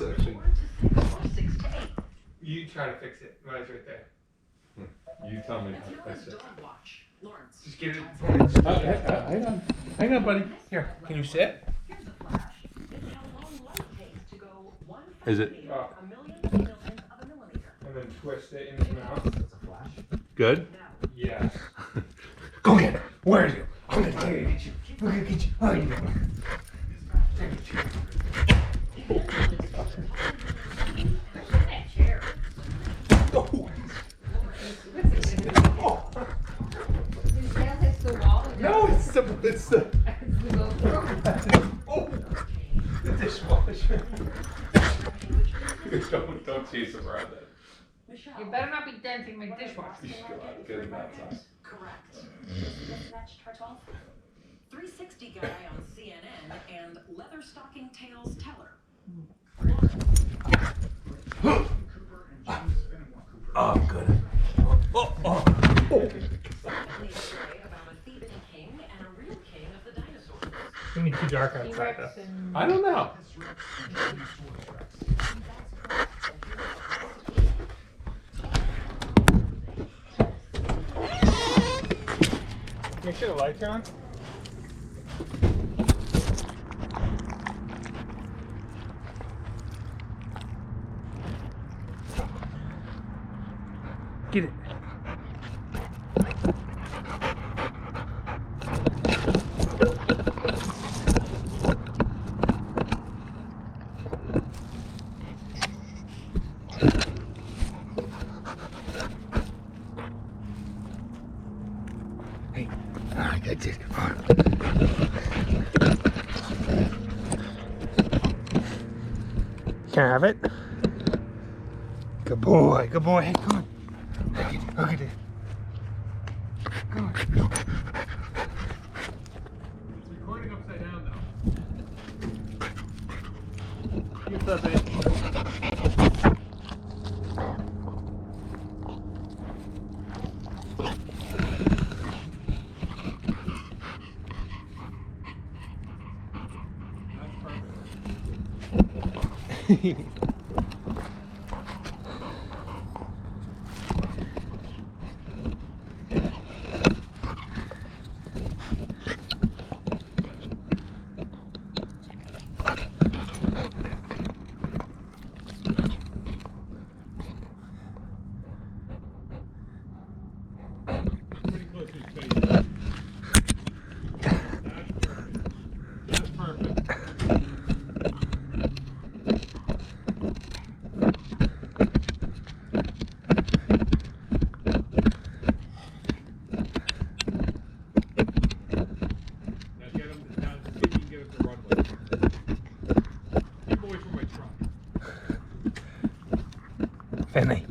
It's actually. 6 to 8. You try to fix it. Mine's right there. You tell me That's how to known as fix it. dog watch. Lawrence. Just get it. Hang on, buddy. Here, can you sit? Here's a flash. It's how long light takes to go 1 Is it- centimeter, a millionth of a millimeter. And then twist it in his mouth. It's a flash. Good. Now, Yes. Go get it. Where is you? I'm gonna get you. I'm gonna get you. Oh, you know. that chair. Oh. His tail hits the wall and No, it's the GoPro. oh, The dishwasher. don't chase him around that. Michelle. You better not be denting my dishwasher. You should go out and get him outside. Correct. Mismatched Tartol. 360 guy on CNN and leather stocking tails teller. Oh, good. Oh. Definitely a story about a thieving king and a real king of the dinosaurs. It's gonna be too dark outside T-Rex though. and... I don't know. Make sure the lights are on. Get it. Hey, that's it. Can I have it? Good boy, good boy. Hey, come on. Look at it. Come on. It's recording upside down though. What's up, babe? Pretty close to his face. That's perfect. Now get him down, see if you can get him to run with it. Keep away from my truck. Finley.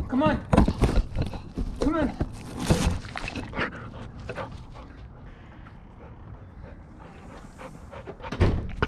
Come on. Come on.